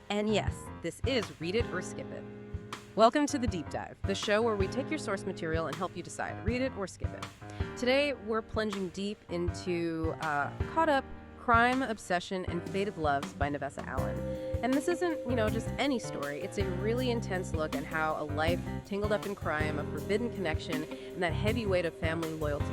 And yes, this is Read It or Skip It. Welcome to The Deep Dive, the show where we take your source material and help you decide, read it or skip it. Today, we're plunging deep into Caught Up, Crime, Obsession, and Faded Loves by Navessa Allen. And this isn't, just any story. It's a really intense look at how a life tangled up in crime, a forbidden connection, and that heavy weight of family loyalty,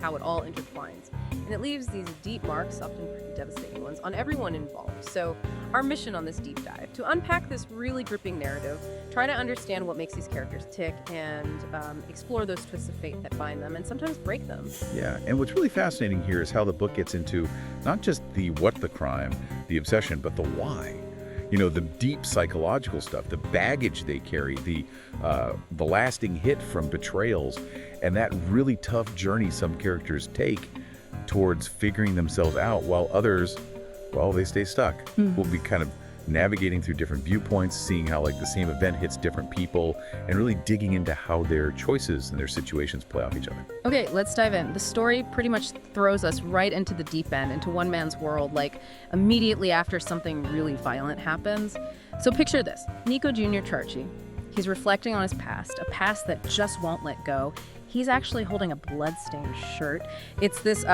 how it all intertwines. And it leaves these deep marks, often pretty devastating ones, on everyone involved. So our mission on this deep dive, to unpack this really gripping narrative, try to understand what makes these characters tick, and explore those twists of fate that bind them and sometimes break them. Yeah, and what's really fascinating here is how the book gets into not just the what the crime, the obsession, but the why. The deep psychological stuff, the baggage they carry, the lasting hit from betrayals, and that really tough journey some characters take towards figuring themselves out, while others, they stay stuck. We'll be kind of navigating through different viewpoints, seeing how the same event hits different people, and really digging into how their choices and their situations play off each other. Okay, let's dive in. The story pretty much throws us right into the deep end, into one man's world, immediately after something really violent happens. So picture this, Nico Jr. Charchi. He's reflecting on his past, a past that just won't let go. He's actually holding a bloodstained shirt. It's this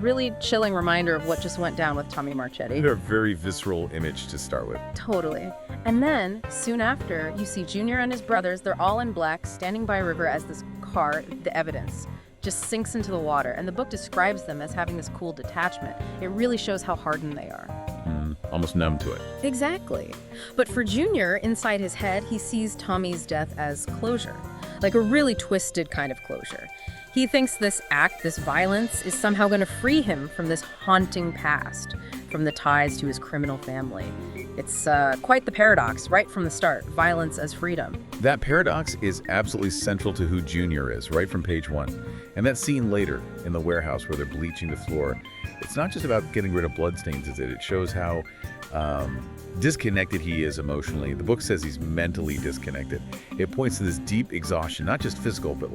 really chilling reminder of what just went down with Tommy Marchetti. They're a very visceral image to start with. Totally. And then, soon after, you see Junior and his brothers, they're all in black, standing by a river as this car, the evidence, just sinks into the water. And the book describes them as having this cool detachment. It really shows how hardened they are. Almost numb to it. Exactly. But for Junior, inside his head, he sees Tommy's death as closure. Like a really twisted kind of closure. He thinks this act, this violence, is somehow going to free him from this haunting past, from the ties to his criminal family. It's quite the paradox, right from the start, violence as freedom. That paradox is absolutely central to who Junior is, right from page 1. And that scene later in the warehouse where they're bleaching the floor, it's not just about getting rid of bloodstains, is it? It shows how disconnected he is emotionally. The book says he's mentally disconnected. It points to this deep exhaustion, not just physical, but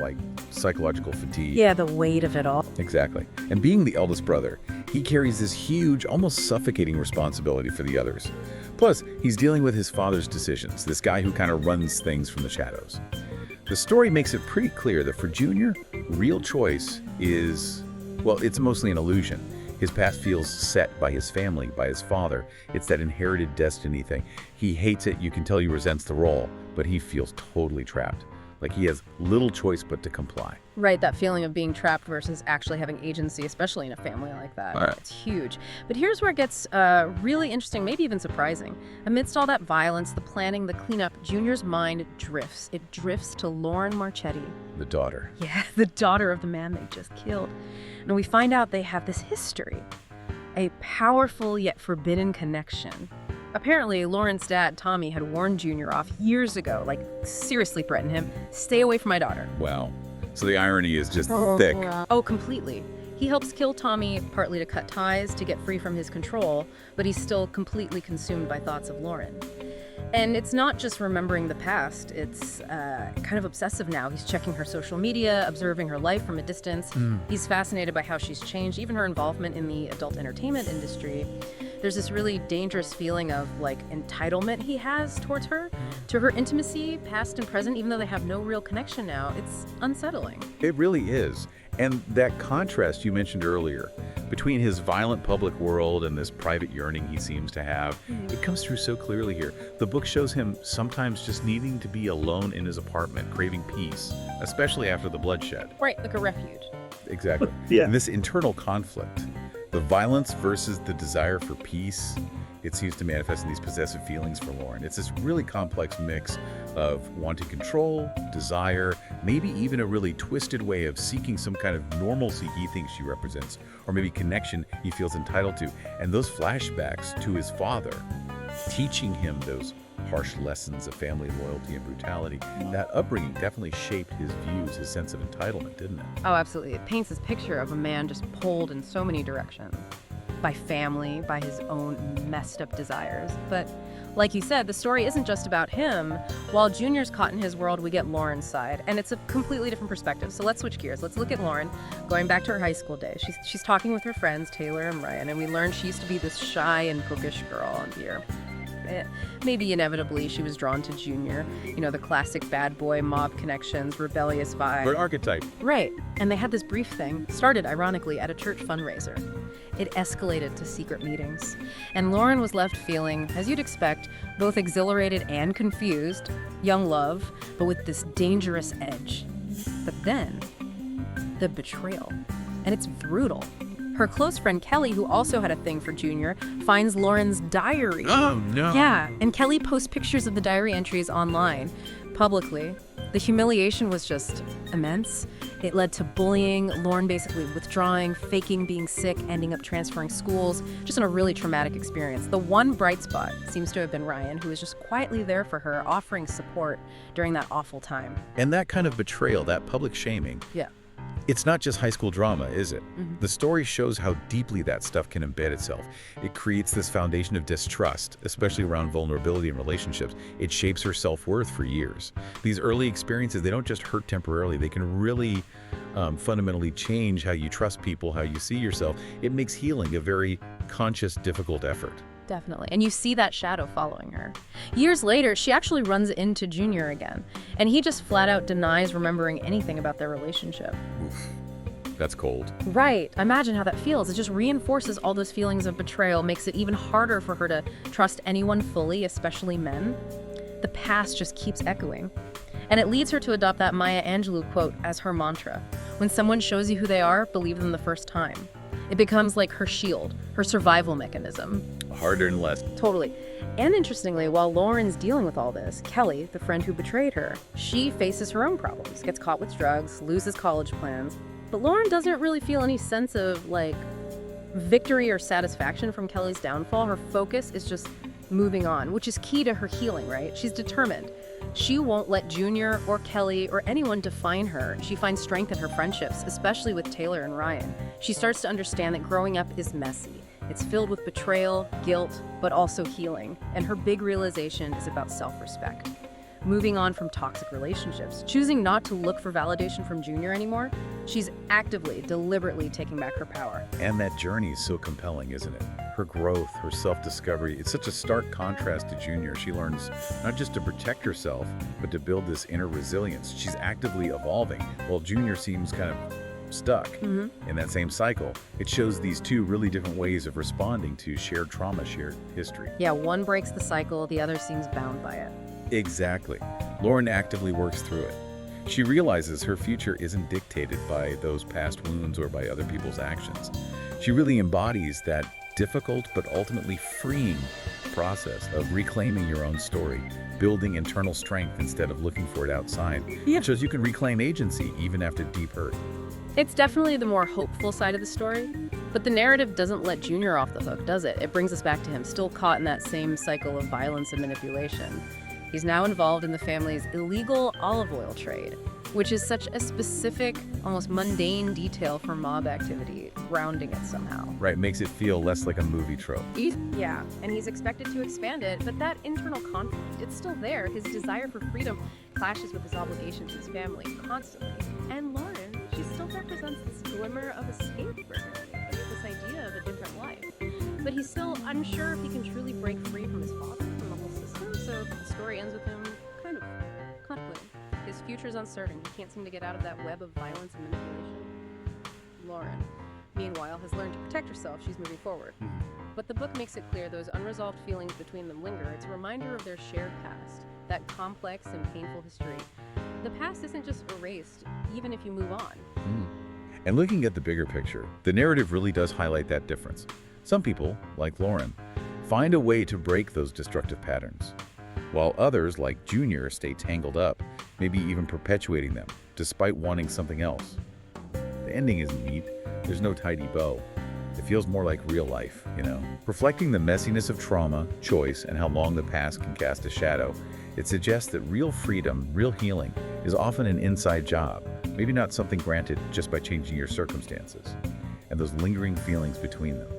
psychological fatigue. Yeah, the weight of it all. Exactly. And being the eldest brother, he carries this huge, almost suffocating responsibility for the others. Plus, he's dealing with his father's decisions, this guy who kind of runs things from the shadows. The story makes it pretty clear that for Junior, real choice is, it's mostly an illusion. His past feels set by his family, by his father. It's that inherited destiny thing. He hates it. You can tell he resents the role, but he feels totally trapped. Like he has little choice but to comply. Right, that feeling of being trapped versus actually having agency, especially in a family like that. All right. It's huge. But here's where it gets really interesting, maybe even surprising. Amidst all that violence, the planning, the cleanup, Junior's mind drifts. It drifts to Lauren Marchetti. The daughter. Yeah, the daughter of the man they just killed. And we find out they have this history, a powerful yet forbidden connection. Apparently, Lauren's dad, Tommy, had warned Junior off years ago, seriously threatened him, stay away from my daughter. Wow. So the irony is just thick. Oh, completely. He helps kill Tommy partly to cut ties, to get free from his control, but he's still completely consumed by thoughts of Lauren. And it's not just remembering the past, it's kind of obsessive now. He's checking her social media, observing her life from a distance. He's fascinated by how she's changed, even her involvement in the adult entertainment industry. There's this really dangerous feeling of entitlement he has towards her, to her intimacy, past and present, even though they have no real connection now. It's unsettling. It really is. And that contrast you mentioned earlier between his violent public world and this private yearning he seems to have, it comes through so clearly here. The book shows him sometimes just needing to be alone in his apartment, craving peace, especially after the bloodshed. Right, like a refuge. Exactly. Yeah. And this internal conflict, the violence versus the desire for peace, it seems to manifest in these possessive feelings for Lauren. It's this really complex mix of wanting control, desire, maybe even a really twisted way of seeking some kind of normalcy he thinks she represents, or maybe connection he feels entitled to. And those flashbacks to his father, teaching him those harsh lessons of family loyalty and brutality, that upbringing definitely shaped his views, his sense of entitlement, didn't it? Oh, absolutely. It paints this picture of a man just pulled in so many directions. By family, by his own messed up desires. But like you said, the story isn't just about him. While Junior's caught in his world, we get Lauren's side, and it's a completely different perspective. So let's switch gears. Let's look at Lauren, going back to her high school days. She's talking with her friends, Taylor and Ryan, and we learn she used to be this shy and bookish girl on here. Maybe inevitably she was drawn to Junior. You know, the classic bad boy, mob connections, rebellious vibe. Or an archetype. Right. And they had this brief thing, started ironically at a church fundraiser. It escalated to secret meetings. And Lauren was left feeling, as you'd expect, both exhilarated and confused. Young love, but with this dangerous edge. But then, the betrayal. And it's brutal. Her close friend Kelly, who also had a thing for Junior, finds Lauren's diary. Oh, no. Yeah, and Kelly posts pictures of the diary entries online, publicly. The humiliation was just immense. It led to bullying, Lauren basically withdrawing, faking being sick, ending up transferring schools, just in a really traumatic experience. The one bright spot seems to have been Ryan, who was just quietly there for her, offering support during that awful time. And that kind of betrayal, that public shaming, Yeah. it's not just high school drama, is it? Mm-hmm. The story shows how deeply that stuff can embed itself. It creates this foundation of distrust, especially around vulnerability in relationships. It shapes her self-worth for years. These early experiences, they don't just hurt temporarily. They can really fundamentally change how you trust people, how you see yourself. It makes healing a very conscious, difficult effort. Definitely. And you see that shadow following her. Years later, she actually runs into Junior again, and he just flat out denies remembering anything about their relationship. Oof, that's cold. Right. Imagine how that feels. It just reinforces all those feelings of betrayal, makes it even harder for her to trust anyone fully, especially men. The past just keeps echoing. And it leads her to adopt that Maya Angelou quote as her mantra. When someone shows you who they are, believe them the first time. It becomes like her shield, her survival mechanism. Harder and less. Totally. And interestingly, while Lauren's dealing with all this, Kelly, the friend who betrayed her, she faces her own problems, gets caught with drugs, loses college plans. But Lauren doesn't really feel any sense of, victory or satisfaction from Kelly's downfall. Her focus is just moving on, which is key to her healing, right? She's determined. She won't let Junior or Kelly or anyone define her. She finds strength in her friendships, especially with Taylor and Ryan. She starts to understand that growing up is messy. It's filled with betrayal, guilt, but also healing. And her big realization is about self-respect. Moving on from toxic relationships, choosing not to look for validation from Junior anymore, she's actively, deliberately taking back her power. And that journey is so compelling, isn't it? Her growth, her self-discovery, it's such a stark contrast to Junior. She learns not just to protect herself, but to build this inner resilience. She's actively evolving, while Junior seems kind of stuck in that same cycle. It shows these two really different ways of responding to shared trauma, shared history. Yeah, one breaks the cycle, the other seems bound by it. Exactly. Lauren actively works through it. She realizes her future isn't dictated by those past wounds or by other people's actions. She really embodies that difficult but ultimately freeing process of reclaiming your own story, building internal strength instead of looking for it outside. Yeah. It shows you can reclaim agency even after deep hurt. It's definitely the more hopeful side of the story, but the narrative doesn't let Junior off the hook, does it? It brings us back to him, still caught in that same cycle of violence and manipulation. He's now involved in the family's illegal olive oil trade, which is such a specific, almost mundane detail for mob activity, grounding it somehow. Right, makes it feel less like a movie trope. Yeah, and he's expected to expand it, but that internal conflict, it's still there. His desire for freedom clashes with his obligation to his family constantly. And Lauren, she still represents this glimmer of escape for him, right? This idea of a different life. But he's still unsure if he can truly break free from his father, from the whole system, so the story ends with him kind of contemplating. His future's uncertain. He can't seem to get out of that web of violence and manipulation. Lauren, meanwhile, has learned to protect herself. She's moving forward. But the book makes it clear those unresolved feelings between them linger. It's a reminder of their shared past, that complex and painful history. The past isn't just erased, even if you move on. And looking at the bigger picture, the narrative really does highlight that difference. Some people, like Lauren, find a way to break those destructive patterns, while others, like Junior, stay tangled up, maybe even perpetuating them, despite wanting something else. The ending isn't neat. There's no tidy bow. It feels more like real life, Reflecting the messiness of trauma, choice, and how long the past can cast a shadow, it suggests that real freedom, real healing, is often an inside job, maybe not something granted just by changing your circumstances, and those lingering feelings between them.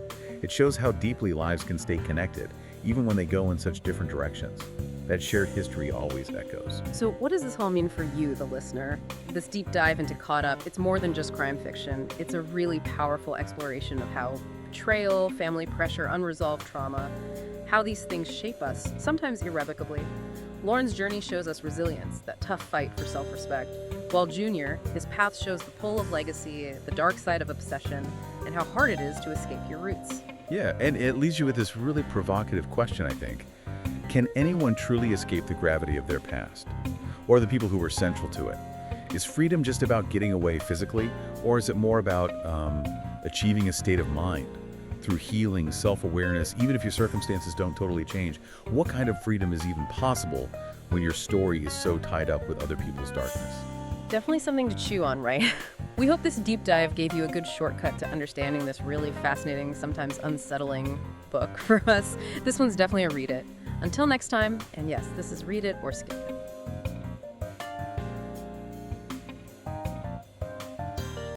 It shows how deeply lives can stay connected, even when they go in such different directions. That shared history always echoes. So what does this all mean for you, the listener? This deep dive into Caught Up, it's more than just crime fiction. It's a really powerful exploration of how betrayal, family pressure, unresolved trauma, how these things shape us, sometimes irrevocably. Lauren's journey shows us resilience, that tough fight for self-respect, while Junior, his path shows the pull of legacy, the dark side of obsession, and how hard it is to escape your roots. Yeah, and it leaves you with this really provocative question, I think. Can anyone truly escape the gravity of their past? Or the people who were central to it? Is freedom just about getting away physically, or is it more about achieving a state of mind through healing, self-awareness, even if your circumstances don't totally change? What kind of freedom is even possible when your story is so tied up with other people's darkness? Definitely something to chew on, right? We hope this deep dive gave you a good shortcut to understanding this really fascinating, sometimes unsettling book for us. This one's definitely a read it. Until next time, and yes, this is Read It or Skip It.